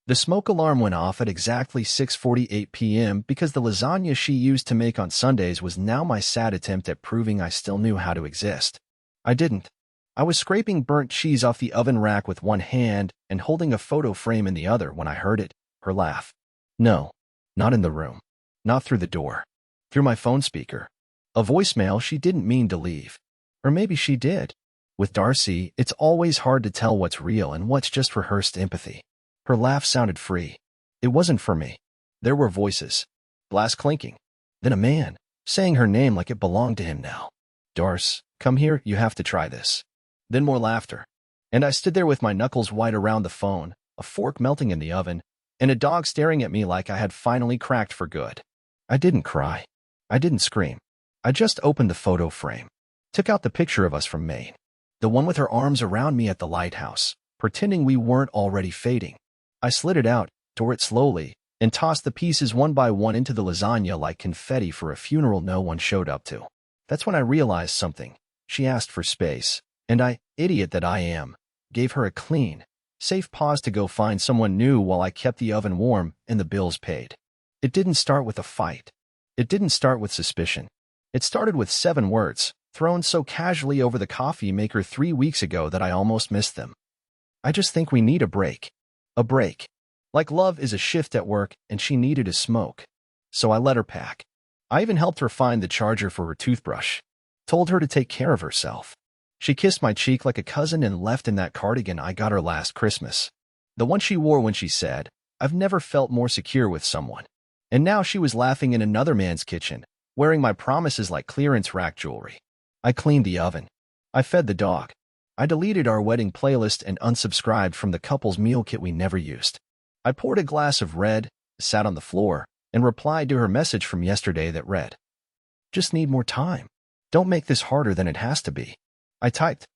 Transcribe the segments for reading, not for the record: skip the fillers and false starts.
The smoke alarm went off at exactly 6:48 p.m. because the lasagna she used to make on Sundays was now my sad attempt at proving I still knew how to exist. I didn't. I was scraping burnt cheese off the oven rack with one hand and holding a photo frame in the other when I heard it, her laugh. No, not in the room. Not through the door. Through my phone speaker. A voicemail she didn't mean to leave. Or maybe she did. With Darcy, it's always hard to tell what's real and what's just rehearsed empathy. Her laugh sounded free. It wasn't for me. There were voices. Glass clinking. Then a man, saying her name like it belonged to him now. Darce, come here, you have to try this. Then more laughter. And I stood there with my knuckles white around the phone, a fork melting in the oven, and a dog staring at me like I had finally cracked for good. I didn't cry. I didn't scream. I just opened the photo frame. Took out the picture of us from Maine. The one with her arms around me at the lighthouse, pretending we weren't already fading. I slid it out, tore it slowly, and tossed the pieces one by one into the lasagna like confetti for a funeral no one showed up to. That's when I realized something. She asked for space, and I, idiot that I am, gave her a clean, safe pause to go find someone new while I kept the oven warm and the bills paid. It didn't start with a fight. It didn't start with suspicion. It started with 7 words, thrown so casually over the coffee maker 3 weeks ago that I almost missed them. I just think we need a break. A break. Like love is a shift at work and she needed a smoke. So I let her pack. I even helped her find the charger for her toothbrush. Told her to take care of herself. She kissed my cheek like a cousin and left in that cardigan I got her last Christmas. The one she wore when she said, "I've never felt more secure with someone." And now she was laughing in another man's kitchen, wearing my promises like clearance rack jewelry. I cleaned the oven. I fed the dog. I deleted our wedding playlist and unsubscribed from the couple's meal kit we never used. I poured a glass of red, sat on the floor, and replied to her message from yesterday that read, "Just need more time. Don't make this harder than it has to be." I typed,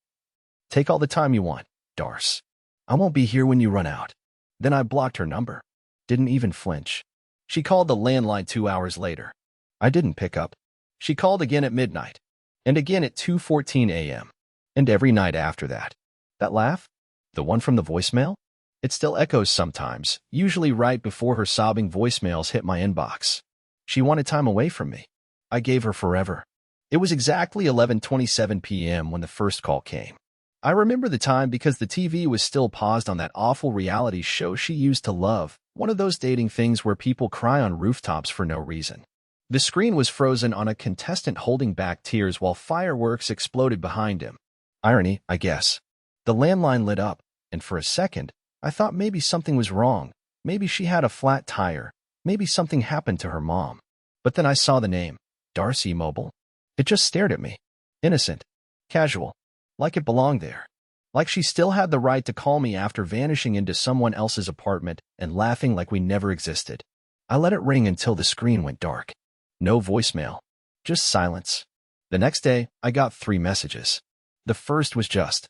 "Take all the time you want, Darce. I won't be here when you run out." Then I blocked her number. Didn't even flinch. She called the landline 2 hours later. I didn't pick up. She called again at midnight, and again at 2:14 a.m., and every night after that. That laugh? The one from the voicemail? It still echoes sometimes, usually right before her sobbing voicemails hit my inbox. She wanted time away from me. I gave her forever. It was exactly 11:27 p.m. when the first call came. I remember the time because the TV was still paused on that awful reality show she used to love, one of those dating things where people cry on rooftops for no reason. The screen was frozen on a contestant holding back tears while fireworks exploded behind him. Irony, I guess. The landline lit up, and for a second, I thought maybe something was wrong. Maybe she had a flat tire. Maybe something happened to her mom. But then I saw the name, Darcy Mobile. It just stared at me. Innocent. Casual. Like it belonged there. Like she still had the right to call me after vanishing into someone else's apartment and laughing like we never existed. I let it ring until the screen went dark. No voicemail. Just silence. The next day, I got 3 messages. The first was just,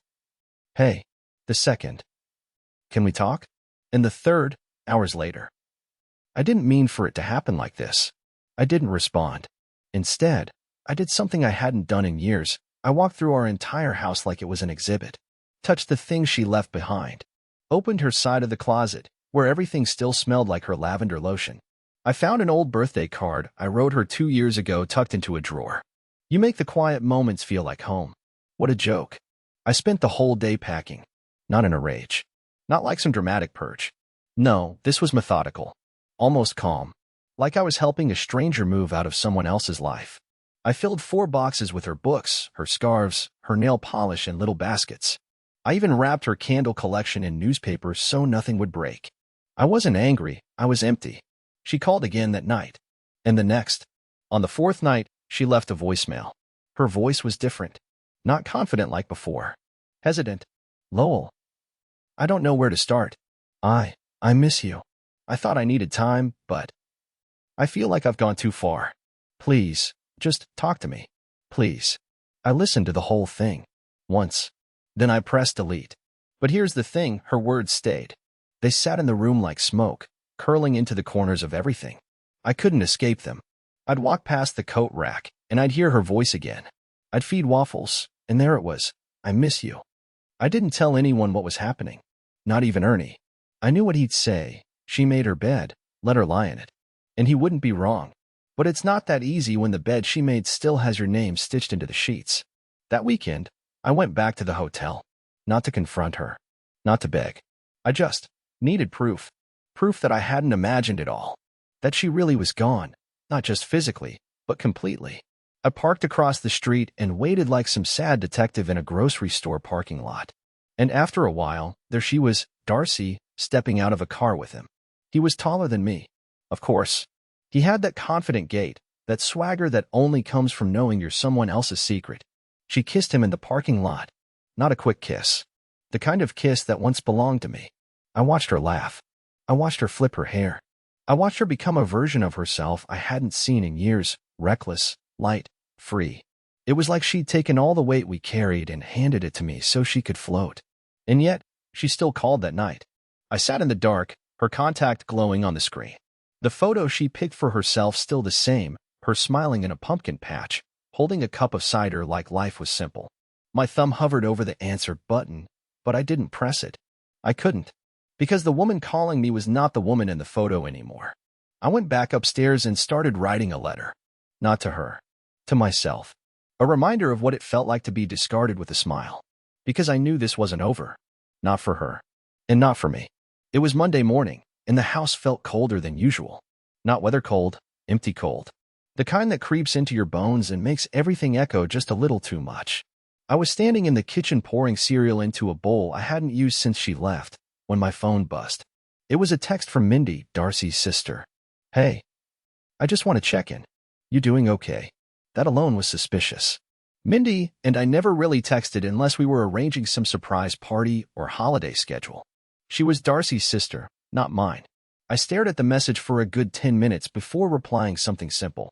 "Hey." The second, "Can we talk?" And the third, hours later. I didn't mean for it to happen like this. I didn't respond. Instead, I did something I hadn't done in years. I walked through our entire house like it was an exhibit. Touched the things she left behind. Opened her side of the closet, where everything still smelled like her lavender lotion. I found an old birthday card I wrote her 2 years ago tucked into a drawer. "You make the quiet moments feel like home." What a joke. I spent the whole day packing. Not in a rage. Not like some dramatic purge. No, this was methodical. Almost calm. Like I was helping a stranger move out of someone else's life. I filled 4 boxes with her books, her scarves, her nail polish, and little baskets. I even wrapped her candle collection in newspapers so nothing would break. I wasn't angry, I was empty. She called again that night. And the next. On the 4th night, she left a voicemail. Her voice was different. Not confident like before. Hesitant. "Lowell. I don't know where to start. I miss you. I thought I needed time, but I feel like I've gone too far. Please, just talk to me. Please." I listened to the whole thing. Once. Then I pressed delete. But here's the thing, her words stayed. They sat in the room like smoke, curling into the corners of everything. I couldn't escape them. I'd walk past the coat rack, and I'd hear her voice again. I'd feed waffles, and there it was. "I miss you." I didn't tell anyone what was happening. Not even Ernie. I knew what he'd say, She made her bed, let her lie in it. And he wouldn't be wrong. But it's not that easy when the bed she made still has your name stitched into the sheets. That weekend, I went back to the hotel. Not to confront her. Not to beg. I just needed proof. Proof that I hadn't imagined it all. That she really was gone. Not just physically, but completely. I parked across the street and waited like some sad detective in a grocery store parking lot. And after a while, there she was, Darcy, stepping out of a car with him. He was taller than me. Of course. He had that confident gait, that swagger that only comes from knowing you're someone else's secret. She kissed him in the parking lot. Not a quick kiss. The kind of kiss that once belonged to me. I watched her laugh. I watched her flip her hair. I watched her become a version of herself I hadn't seen in years, reckless, light, free. It was like she'd taken all the weight we carried and handed it to me so she could float. And yet, she still called that night. I sat in the dark, her contact glowing on the screen. The photo she picked for herself still the same, her smiling in a pumpkin patch, holding a cup of cider like life was simple. My thumb hovered over the answer button, but I didn't press it. I couldn't. Because the woman calling me was not the woman in the photo anymore. I went back upstairs and started writing a letter. Not to her. To myself. A reminder of what it felt like to be discarded with a smile. Because I knew this wasn't over. Not for her. And not for me. It was Monday morning, and the house felt colder than usual. Not weather cold, empty cold. The kind that creeps into your bones and makes everything echo just a little too much. I was standing in the kitchen pouring cereal into a bowl I hadn't used since she left, when my phone buzzed. It was a text from Mindy, Darcy's sister. Hey. I just want to check in. You doing okay? That alone was suspicious. Mindy and I never really texted unless we were arranging some surprise party or holiday schedule. She was Darcy's sister, not mine. I stared at the message for a good 10 minutes before replying something simple.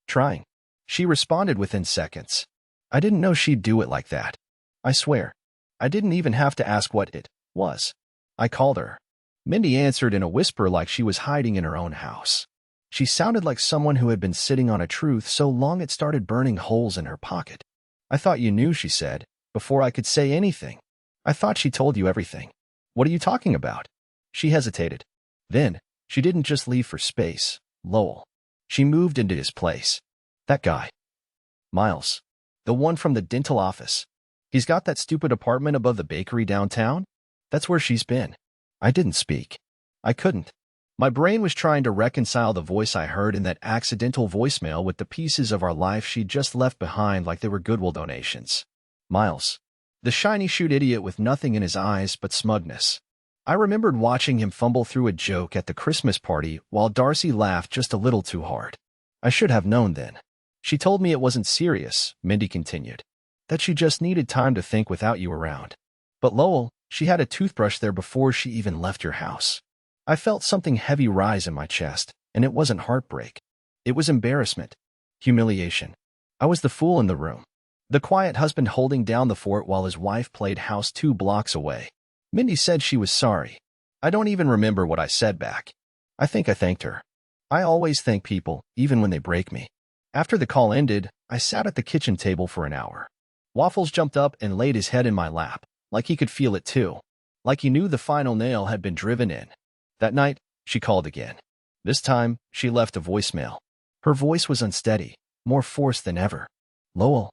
Trying. She responded within seconds. I didn't know she'd do it like that. I swear. I didn't even have to ask what it was. I called her. Mindy answered in a whisper like she was hiding in her own house. She sounded like someone who had been sitting on a truth so long it started burning holes in her pocket. I thought you knew, she said, before I could say anything. I thought she told you everything. What are you talking about? She hesitated. Then, she didn't just leave for space, Lowell. She moved into his place. That guy. Miles. The one from the dental office. He's got that stupid apartment above the bakery downtown? That's where she's been. I didn't speak. I couldn't. My brain was trying to reconcile the voice I heard in that accidental voicemail with the pieces of our life she'd just left behind like they were Goodwill donations. Miles. The shiny-shoed idiot with nothing in his eyes but smugness. I remembered watching him fumble through a joke at the Christmas party while Darcy laughed just a little too hard. I should have known then. She told me it wasn't serious, Mindy continued. That she just needed time to think without you around. But Lowell, she had a toothbrush there before she even left your house. I felt something heavy rise in my chest, and it wasn't heartbreak. It was embarrassment. Humiliation. I was the fool in the room. The quiet husband holding down the fort while his wife played house 2 blocks away. Mindy said she was sorry. I don't even remember what I said back. I think I thanked her. I always thank people, even when they break me. After the call ended, I sat at the kitchen table for an hour. Waffles jumped up and laid his head in my lap, like he could feel it too. Like he knew the final nail had been driven in. That night, she called again. This time, she left a voicemail. Her voice was unsteady, more forced than ever. Lowell,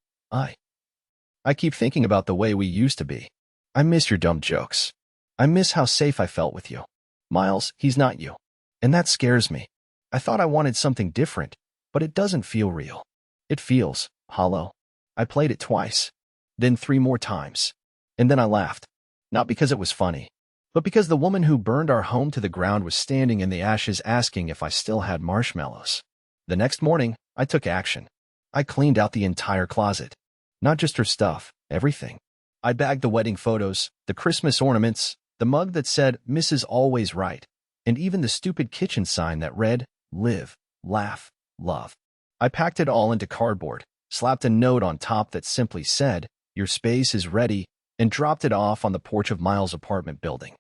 I keep thinking about the way we used to be. I miss your dumb jokes. I miss how safe I felt with you. Miles, he's not you. And that scares me. I thought I wanted something different, but it doesn't feel real. It feels hollow. I played it twice, then 3 more times. And then I laughed. Not because it was funny, but because the woman who burned our home to the ground was standing in the ashes asking if I still had marshmallows. The next morning, I took action. I cleaned out the entire closet. Not just her stuff, everything. I bagged the wedding photos, the Christmas ornaments, the mug that said, Mrs. Always Right, and even the stupid kitchen sign that read, Live, Laugh, Love. I packed it all into cardboard, slapped a note on top that simply said, Your space is ready, and dropped it off on the porch of Miles' apartment building.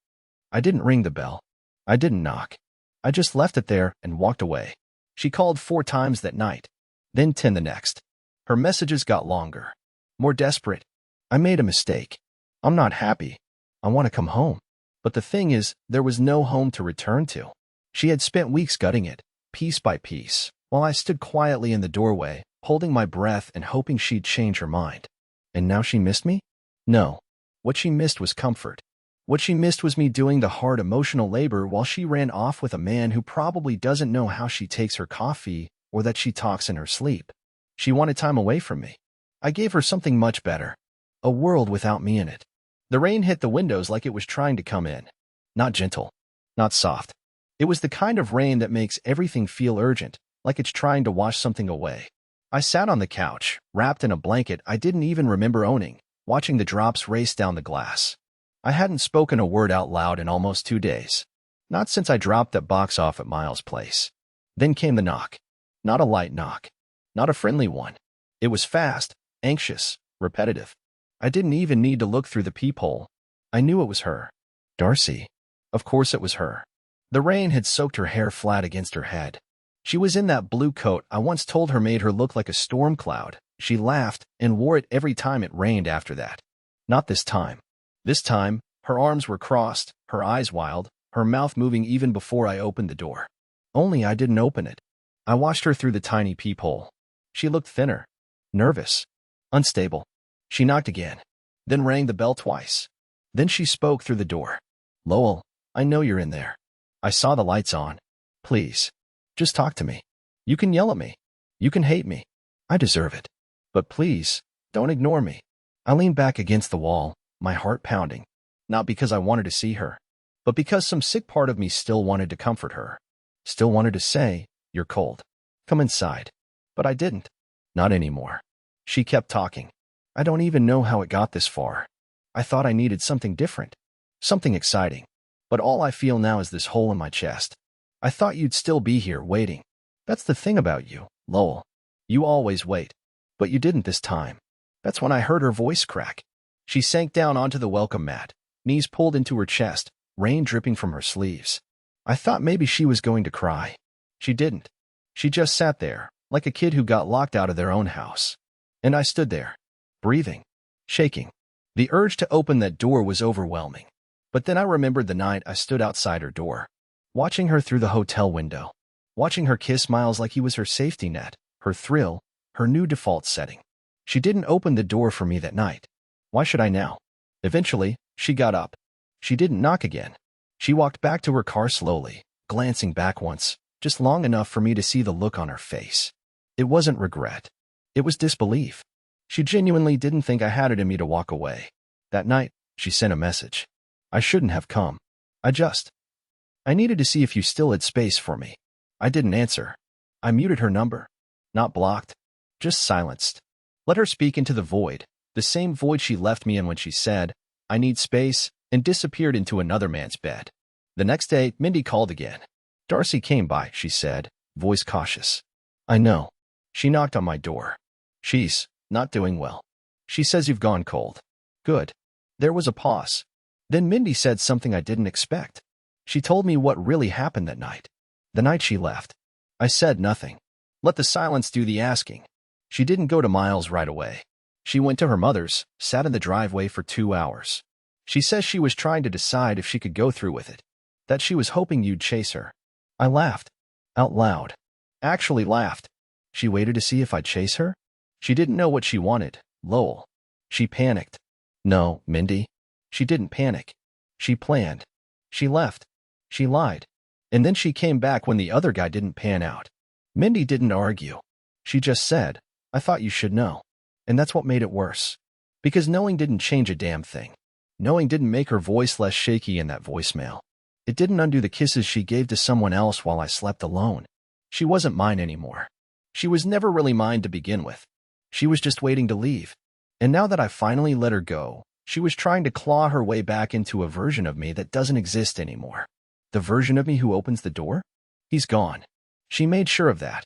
I didn't ring the bell. I didn't knock. I just left it there and walked away. She called 4 times that night, then 10 the next. Her messages got longer, more desperate. I made a mistake. I'm not happy. I want to come home. But the thing is, there was no home to return to. She had spent weeks gutting it, piece by piece, while I stood quietly in the doorway, holding my breath and hoping she'd change her mind. And now she missed me? No. What she missed was comfort. What she missed was me doing the hard emotional labor while she ran off with a man who probably doesn't know how she takes her coffee or that she talks in her sleep. She wanted time away from me. I gave her something much better. A world without me in it. The rain hit the windows like it was trying to come in. Not gentle. Not soft. It was the kind of rain that makes everything feel urgent, like it's trying to wash something away. I sat on the couch, wrapped in a blanket I didn't even remember owning, watching the drops race down the glass. I hadn't spoken a word out loud in almost 2 days. Not since I dropped that box off at Miles' place. Then came the knock. Not a light knock. Not a friendly one. It was fast, anxious, repetitive. I didn't even need to look through the peephole. I knew it was her. Darcy. Of course it was her. The rain had soaked her hair flat against her head. She was in that blue coat I once told her made her look like a storm cloud. She laughed and wore it every time it rained after that. Not this time. This time, her arms were crossed, her eyes wild, her mouth moving even before I opened the door. Only I didn't open it. I watched her through the tiny peephole. She looked thinner, nervous, unstable. She knocked again, then rang the bell twice. Then she spoke through the door. Lowell, I know you're in there. I saw the lights on. Please, just talk to me. You can yell at me. You can hate me. I deserve it. But please, don't ignore me. I leaned back against the wall, my heart pounding, not because I wanted to see her, but because some sick part of me still wanted to comfort her, still wanted to say, you're cold. Come inside. But I didn't. Not anymore. She kept talking. I don't even know how it got this far. I thought I needed something different, something exciting, but all I feel now is this hole in my chest. I thought you'd still be here waiting. That's the thing about you, Lowell. You always wait. But you didn't this time. That's when I heard her voice crack. She sank down onto the welcome mat, knees pulled into her chest, rain dripping from her sleeves. I thought maybe she was going to cry. She didn't. She just sat there, like a kid who got locked out of their own house. And I stood there, breathing, shaking. The urge to open that door was overwhelming. But then I remembered the night I stood outside her door, watching her through the hotel window, watching her kiss Miles like he was her safety net, her thrill, her new default setting. She didn't open the door for me that night. Why should I now? Eventually, she got up. She didn't knock again. She walked back to her car slowly, glancing back once, just long enough for me to see the look on her face. It wasn't regret. It was disbelief. She genuinely didn't think I had it in me to walk away. That night, she sent a message. I shouldn't have come. I needed to see if you still had space for me. I didn't answer. I muted her number. Not blocked. Just silenced. Let her speak into the void. The same void she left me in when she said, I need space, and disappeared into another man's bed. The next day, Mindy called again. Darcy came by, she said, voice cautious. I know. She knocked on my door. She's not doing well. She says you've gone cold. Good. There was a pause. Then Mindy said something I didn't expect. She told me what really happened that night. The night she left. I said nothing. Let the silence do the asking. She didn't go to Miles right away. She went to her mother's, sat in the driveway for 2 hours. She says she was trying to decide if she could go through with it, that she was hoping you'd chase her. I laughed. Out loud. Actually laughed. She waited to see if I'd chase her? She didn't know what she wanted, Lowell. She panicked. No, Mindy. She didn't panic. She planned. She left. She lied. And then she came back when the other guy didn't pan out. Mindy didn't argue. She just said, I thought you should know. And that's what made it worse. Because knowing didn't change a damn thing. Knowing didn't make her voice less shaky in that voicemail. It didn't undo the kisses she gave to someone else while I slept alone. She wasn't mine anymore. She was never really mine to begin with. She was just waiting to leave. And now that I finally let her go, she was trying to claw her way back into a version of me that doesn't exist anymore. The version of me who opens the door? He's gone. She made sure of that.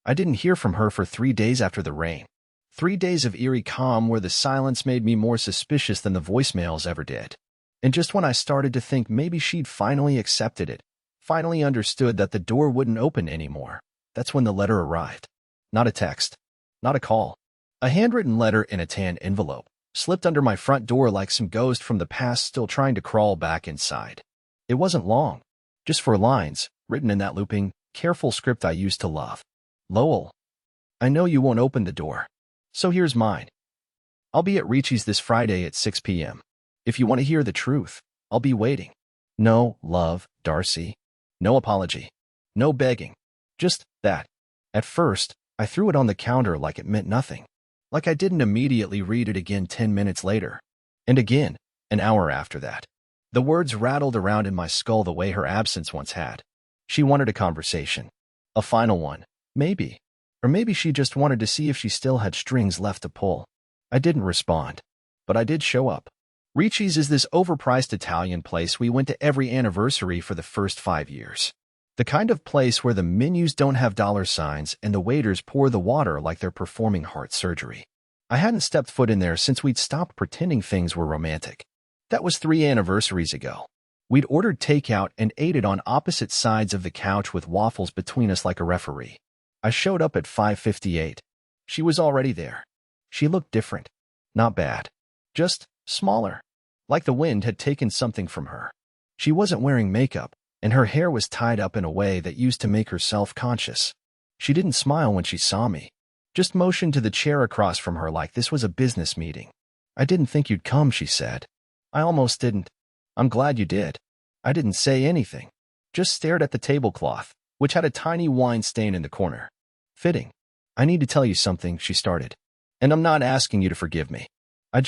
I didn't hear from her for 3 days after the rain. 3 days of eerie calm where the silence made me more suspicious than the voicemails ever did. And just when I started to think maybe she'd finally accepted it, finally understood that the door wouldn't open anymore, that's when the letter arrived. Not a text. Not a call. A handwritten letter in a tan envelope, slipped under my front door like some ghost from the past still trying to crawl back inside. It wasn't long. Just 4 lines, written in that looping, careful script I used to love. Lowell, I know you won't open the door. So here's mine. I'll be at Ricci's this Friday at 6 p.m. If you want to hear the truth, I'll be waiting. No, love, Darcy. No apology. No begging. Just that. At first, I threw it on the counter like it meant nothing. Like I didn't immediately read it again 10 minutes later. And again, an hour after that. The words rattled around in my skull the way her absence once had. She wanted a conversation. A final one. Maybe. Or maybe she just wanted to see if she still had strings left to pull. I didn't respond. But I did show up. Ricci's is this overpriced Italian place we went to every anniversary for the first 5 years. The kind of place where the menus don't have dollar signs and the waiters pour the water like they're performing heart surgery. I hadn't stepped foot in there since we'd stopped pretending things were romantic. That was 3 anniversaries ago. We'd ordered takeout and ate it on opposite sides of the couch with waffles between us like a referee. I showed up at 5:58. She was already there. She looked different. Not bad. Just smaller. Like the wind had taken something from her. She wasn't wearing makeup, and her hair was tied up in a way that used to make her self-conscious. She didn't smile when she saw me. Just motioned to the chair across from her like this was a business meeting. I didn't think you'd come, she said. I almost didn't. I'm glad you did. I didn't say anything. Just stared at the tablecloth, which had a tiny wine stain in the corner. Fitting. I need to tell you something, she started. And I'm not asking you to forgive me. I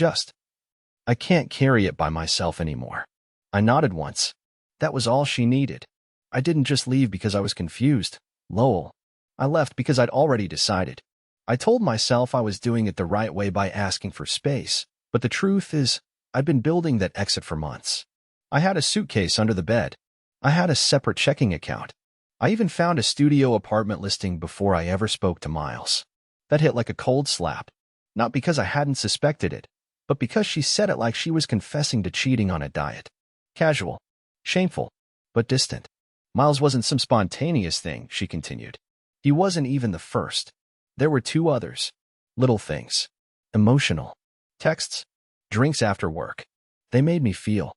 can't carry it by myself anymore. I nodded once. That was all she needed. I didn't just leave because I was confused, Lowell. I left because I'd already decided. I told myself I was doing it the right way by asking for space, but the truth is, I'd been building that exit for months. I had a suitcase under the bed. I had a separate checking account. I even found a studio apartment listing before I ever spoke to Miles. That hit like a cold slap. Not because I hadn't suspected it, but because she said it like she was confessing to cheating on a diet. Casual. Shameful. But distant. Miles wasn't some spontaneous thing, she continued. He wasn't even the first. There were 2 others. Little things. Emotional. Texts. Drinks after work. They made me feel.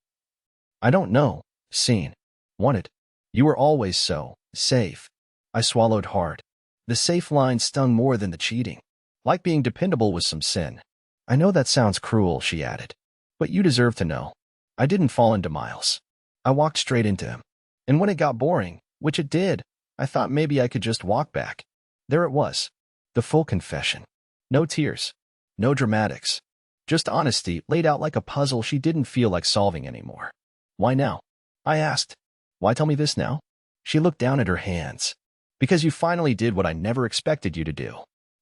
I don't know. Seen. Wanted. You were always so safe. I swallowed hard. The safe line stung more than the cheating. Like being dependable was some sin. I know that sounds cruel, she added. But you deserve to know. I didn't fall into Miles. I walked straight into him. And when it got boring, which it did, I thought maybe I could just walk back. There it was. The full confession. No tears. No dramatics. Just honesty laid out like a puzzle she didn't feel like solving anymore. Why now? I asked. Why tell me this now? She looked down at her hands. Because you finally did what I never expected you to do.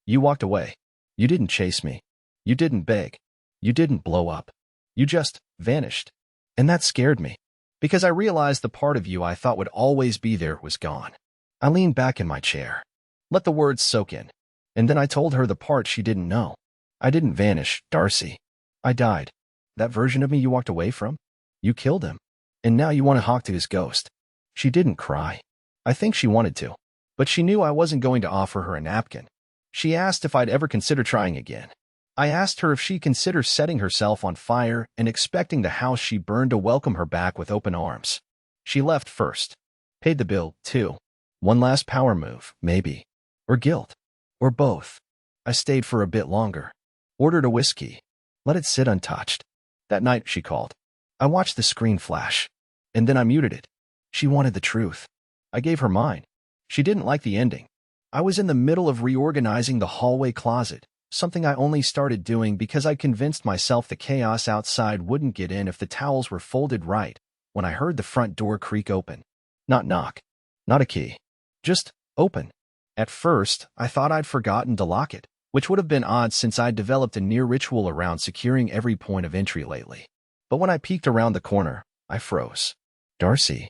You walked away. You didn't chase me. You didn't beg. You didn't blow up. You just vanished. And that scared me. Because I realized the part of you I thought would always be there was gone. I leaned back in my chair. Let the words soak in. And then I told her the part she didn't know. I didn't vanish, Darcy. I died. That version of me you walked away from? You killed him. And now you want to talk to his ghost. She didn't cry. I think she wanted to. But she knew I wasn't going to offer her a napkin. She asked if I'd ever consider trying again. I asked her if she'd consider setting herself on fire and expecting the house she burned to welcome her back with open arms. She left first. Paid the bill, too. One last power move, maybe. Or guilt. Or both. I stayed for a bit longer. Ordered a whiskey. Let it sit untouched. That night, she called. I watched the screen flash. And then I muted it. She wanted the truth. I gave her mine. She didn't like the ending. I was in the middle of reorganizing the hallway closet, something I only started doing because I convinced myself the chaos outside wouldn't get in if the towels were folded right, when I heard the front door creak open. Not knock. Not a key. Just open. At first, I thought I'd forgotten to lock it, which would have been odd since I'd developed a near ritual around securing every point of entry lately. But when I peeked around the corner, I froze. Darcy.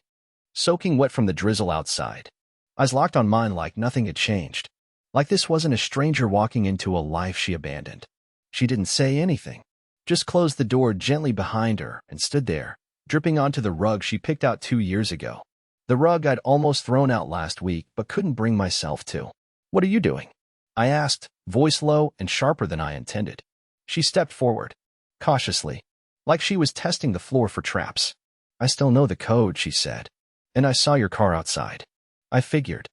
Soaking wet from the drizzle outside. Eyes locked on mine like nothing had changed. Like this wasn't a stranger walking into a life she abandoned. She didn't say anything. Just closed the door gently behind her and stood there, dripping onto the rug she picked out 2 years ago. The rug I'd almost thrown out last week but couldn't bring myself to. What are you doing? I asked, voice low and sharper than I intended. She stepped forward, cautiously, like she was testing the floor for traps. I still know the code, she said. And I saw your car outside. I figured.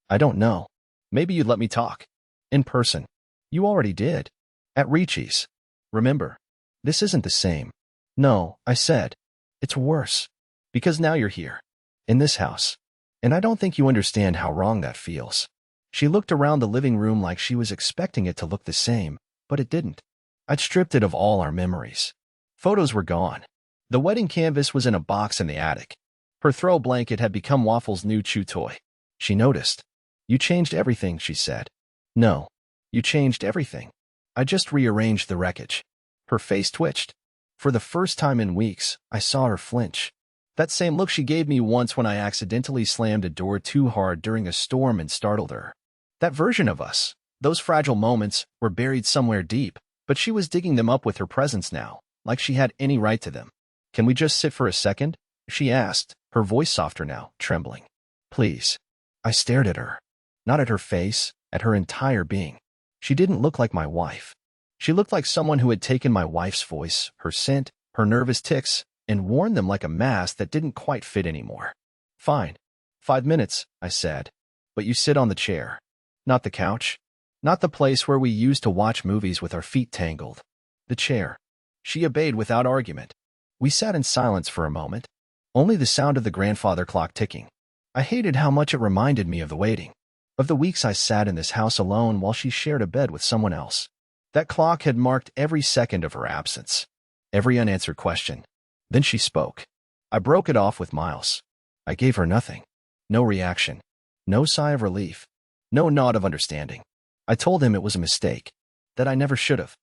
I don't know. Maybe you'd let me talk. In person. You already did. At Ricci's. Remember? This isn't the same. No, I said. It's worse. Because now you're here. In this house. And I don't think you understand how wrong that feels. She looked around the living room like she was expecting it to look the same, but it didn't. I'd stripped it of all our memories. Photos were gone. The wedding canvas was in a box in the attic. Her throw blanket had become Waffle's new chew toy. She noticed. You changed everything, she said. No. You changed everything. I just rearranged the wreckage. Her face twitched. For the first time in weeks, I saw her flinch. That same look she gave me once when I accidentally slammed a door too hard during a storm and startled her. That version of us, those fragile moments, were buried somewhere deep, but she was digging them up with her presence now, like she had any right to them. Can we just sit for a second? She asked, her voice softer now, trembling. Please. I stared at her. Not at her face, at her entire being. She didn't look like my wife. She looked like someone who had taken my wife's voice, her scent, her nervous tics, and worn them like a mask that didn't quite fit anymore. Fine. 5 minutes, I said. But you sit on the chair. Not the couch. Not the place where we used to watch movies with our feet tangled. The chair. She obeyed without argument. We sat in silence for a moment. Only the sound of the grandfather clock ticking. I hated how much it reminded me of the waiting. Of the weeks I sat in this house alone while she shared a bed with someone else. That clock had marked every second of her absence. Every unanswered question. Then she spoke. I broke it off with Miles. I gave her nothing. No reaction. No sigh of relief. No nod of understanding. I told him it was a mistake. That I never should have.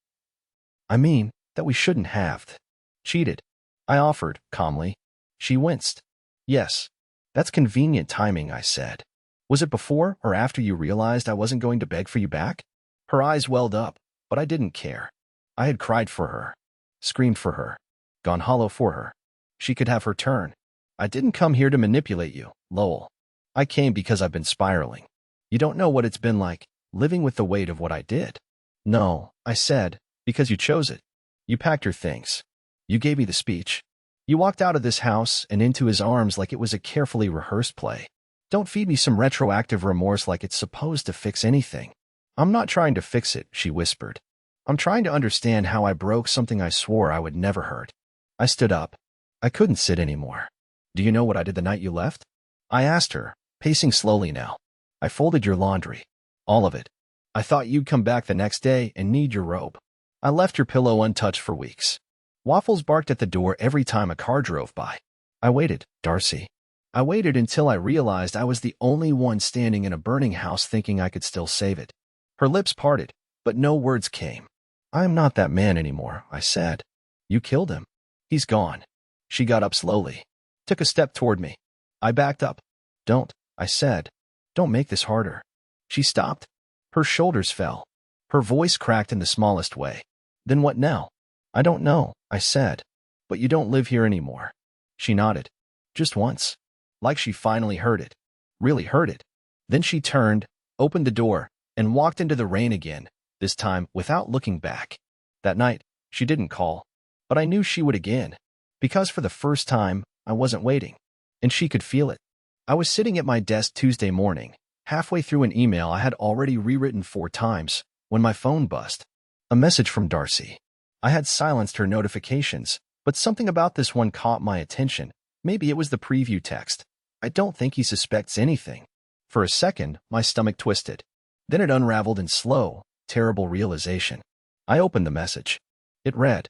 I mean, that we shouldn't have cheated. I offered, calmly. She winced. Yes. That's convenient timing, I said. Was it before or after you realized I wasn't going to beg for you back? Her eyes welled up, but I didn't care. I had cried for her. Screamed for her. Gone hollow for her. She could have her turn. I didn't come here to manipulate you, Lowell. I came because I've been spiraling. You don't know what it's been like, living with the weight of what I did. No, I said, because you chose it. You packed your things. You gave me the speech. You walked out of this house and into his arms like it was a carefully rehearsed play. Don't feed me some retroactive remorse like it's supposed to fix anything. I'm not trying to fix it, she whispered. I'm trying to understand how I broke something I swore I would never hurt. I stood up. I couldn't sit anymore. Do you know what I did the night you left? I asked her, pacing slowly now. I folded your laundry. All of it. I thought you'd come back the next day and need your robe. I left your pillow untouched for weeks. Waffles barked at the door every time a car drove by. I waited, Darcy. I waited until I realized I was the only one standing in a burning house thinking I could still save it. Her lips parted, but no words came. I am not that man anymore, I said. You killed him. He's gone. She got up slowly. Took a step toward me. I backed up. Don't, I said. Don't make this harder. She stopped. Her shoulders fell. Her voice cracked in the smallest way. Then what now? I don't know, I said. But you don't live here anymore. She nodded. Just once. Like she finally heard it. Really heard it. Then she turned, opened the door, and walked into the rain again, this time without looking back. That night, she didn't call. But I knew she would again. Because for the first time, I wasn't waiting. And she could feel it. I was sitting at my desk Tuesday morning, halfway through an email I had already rewritten 4 times, when my phone buzzed. A message from Darcy. I had silenced her notifications, but something about this one caught my attention. Maybe it was the preview text. I don't think he suspects anything. For a second, my stomach twisted. Then it unraveled in slow, terrible realization. I opened the message. It read,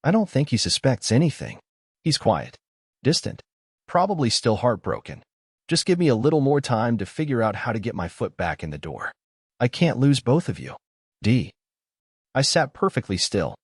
I don't think he suspects anything. He's quiet. Distant. Probably still heartbroken. Just give me a little more time to figure out how to get my foot back in the door. I can't lose both of you. D. I sat perfectly still.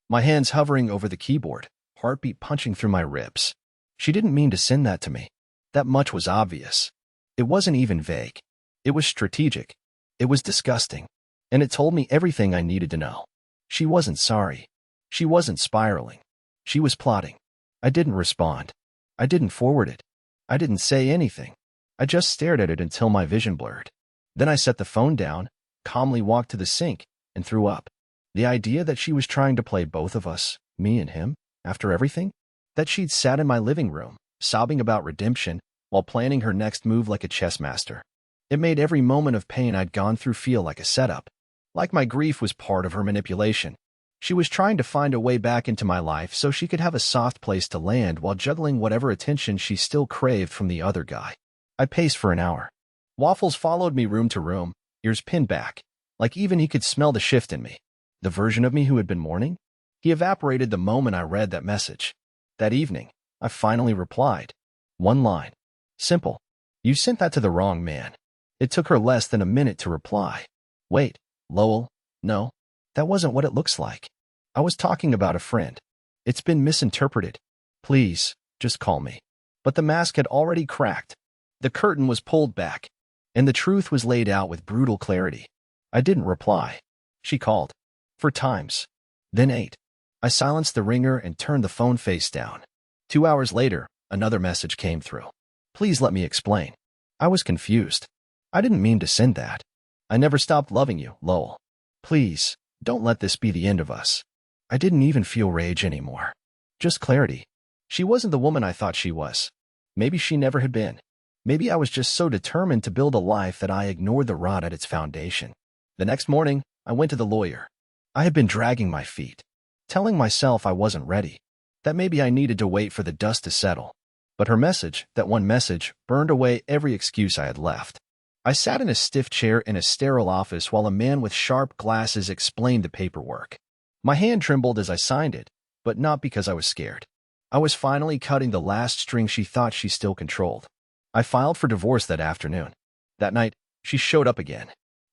My hands hovering over the keyboard, heartbeat punching through my ribs. She didn't mean to send that to me. That much was obvious. It wasn't even vague. It was strategic. It was disgusting. And it told me everything I needed to know. She wasn't sorry. She wasn't spiraling. She was plotting. I didn't respond. I didn't forward it. I didn't say anything. I just stared at it until my vision blurred. Then I set the phone down, calmly walked to the sink, and threw up. The idea that she was trying to play both of us, me and him, after everything? That she'd sat in my living room, sobbing about redemption, while planning her next move like a chess master. It made every moment of pain I'd gone through feel like a setup, like my grief was part of her manipulation. She was trying to find a way back into my life so she could have a soft place to land while juggling whatever attention she still craved from the other guy. I paced for an hour. Waffles followed me room to room, ears pinned back, like even he could smell the shift in me. The version of me who had been mourning? He evaporated the moment I read that message. That evening, I finally replied. One line. Simple. You sent that to the wrong man. It took her less than a minute to reply. Wait, Lowell, no, that wasn't what it looks like. I was talking about a friend. It's been misinterpreted. Please, just call me. But the mask had already cracked. The curtain was pulled back, and the truth was laid out with brutal clarity. I didn't reply. She called. 4 times. Then 8. I silenced the ringer and turned the phone face down. 2 hours later, another message came through. Please let me explain. I was confused. I didn't mean to send that. I never stopped loving you, Lowell. Please, don't let this be the end of us. I didn't even feel rage anymore. Just clarity. She wasn't the woman I thought she was. Maybe she never had been. Maybe I was just so determined to build a life that I ignored the rot at its foundation. The next morning, I went to the lawyer. I had been dragging my feet, telling myself I wasn't ready, that maybe I needed to wait for the dust to settle. But her message, that one message, burned away every excuse I had left. I sat in a stiff chair in a sterile office while a man with sharp glasses explained the paperwork. My hand trembled as I signed it, but not because I was scared. I was finally cutting the last string she thought she still controlled. I filed for divorce that afternoon. That night, she showed up again.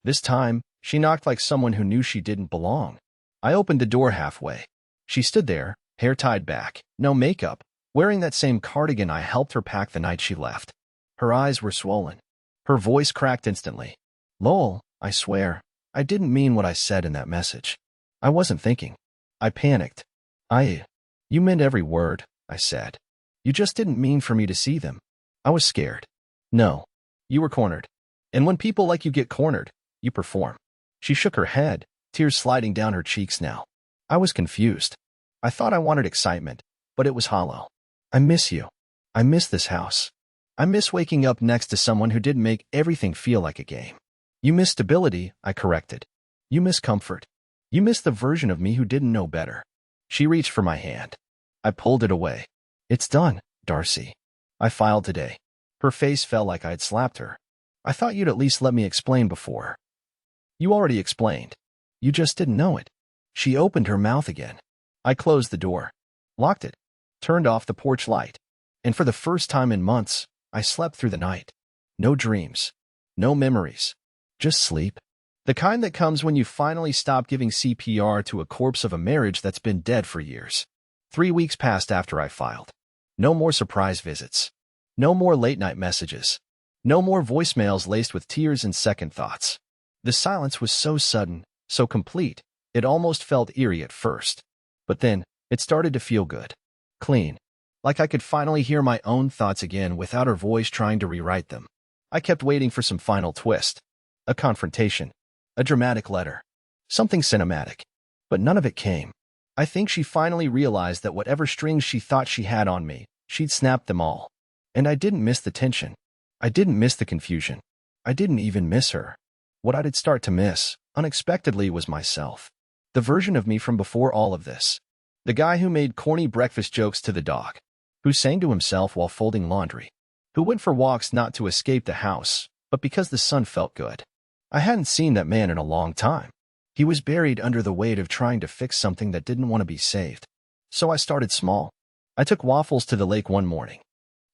This time, she knocked like someone who knew she didn't belong. I opened the door halfway. She stood there, hair tied back, no makeup, wearing that same cardigan I helped her pack the night she left. Her eyes were swollen. Her voice cracked instantly. Lowell, I swear, I didn't mean what I said in that message. I wasn't thinking. I panicked. You meant every word, I said. You just didn't mean for me to see them. I was scared. No, you were cornered. And when people like you get cornered, you perform. She shook her head, tears sliding down her cheeks now. I was confused. I thought I wanted excitement, but it was hollow. I miss you. I miss this house. I miss waking up next to someone who didn't make everything feel like a game. You miss stability, I corrected. You miss comfort. You miss the version of me who didn't know better. She reached for my hand. I pulled it away. It's done, Darcy. I filed today. Her face felt like I had slapped her. I thought you'd at least let me explain before. You already explained. You just didn't know it. She opened her mouth again. I closed the door, locked it, turned off the porch light, and for the first time in months, I slept through the night. No dreams, no memories, just sleep. The kind that comes when you finally stop giving CPR to a corpse of a marriage that's been dead for years. 3 weeks passed after I filed. No more surprise visits. No more late-night messages. No more voicemails laced with tears and second thoughts. The silence was so sudden, so complete, it almost felt eerie at first. But then, it started to feel good. Clean. Like I could finally hear my own thoughts again without her voice trying to rewrite them. I kept waiting for some final twist. A confrontation. A dramatic letter. Something cinematic. But none of it came. I think she finally realized that whatever strings she thought she had on me, she'd snapped them all. And I didn't miss the tension. I didn't miss the confusion. I didn't even miss her. What I did start to miss, unexpectedly, was myself. The version of me from before all of this. The guy who made corny breakfast jokes to the dog. Who sang to himself while folding laundry. Who went for walks not to escape the house, but because the sun felt good. I hadn't seen that man in a long time. He was buried under the weight of trying to fix something that didn't want to be saved. So I started small. I took Waffles to the lake one morning,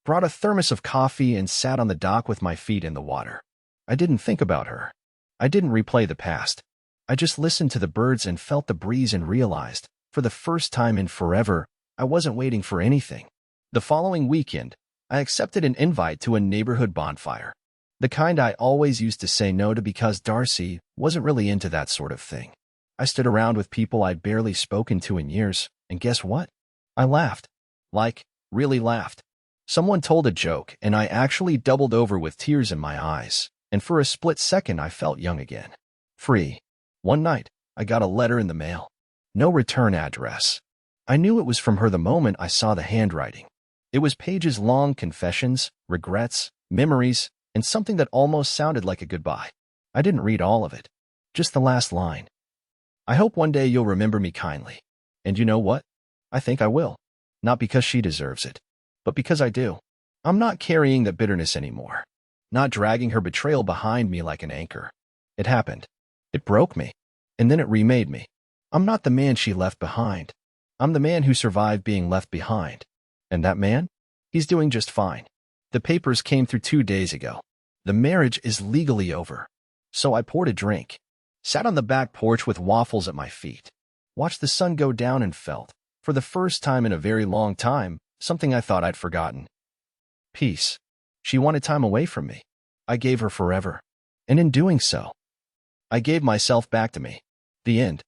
brought a thermos of coffee and sat on the dock with my feet in the water. I didn't think about her. I didn't replay the past. I just listened to the birds and felt the breeze and realized, for the first time in forever, I wasn't waiting for anything. The following weekend, I accepted an invite to a neighborhood bonfire. The kind I always used to say no to because Darcy wasn't really into that sort of thing. I stood around with people I'd barely spoken to in years, and guess what? I laughed. Like, really laughed. Someone told a joke, and I actually doubled over with tears in my eyes, and for a split second I felt young again. Free. One night, I got a letter in the mail. No return address. I knew it was from her the moment I saw the handwriting. It was pages long, confessions, regrets, memories, and something that almost sounded like a goodbye. I didn't read all of it, just the last line. I hope one day you'll remember me kindly. And you know what? I think I will. Not because she deserves it, but because I do. I'm not carrying that bitterness anymore. Not dragging her betrayal behind me like an anchor. It happened. It broke me. And then it remade me. I'm not the man she left behind. I'm the man who survived being left behind. And that man? He's doing just fine. The papers came through 2 days ago. The marriage is legally over. So I poured a drink, sat on the back porch with waffles at my feet, watched the sun go down and felt, for the first time in a very long time, something I thought I'd forgotten. Peace. She wanted time away from me. I gave her forever. And in doing so, I gave myself back to me. The end.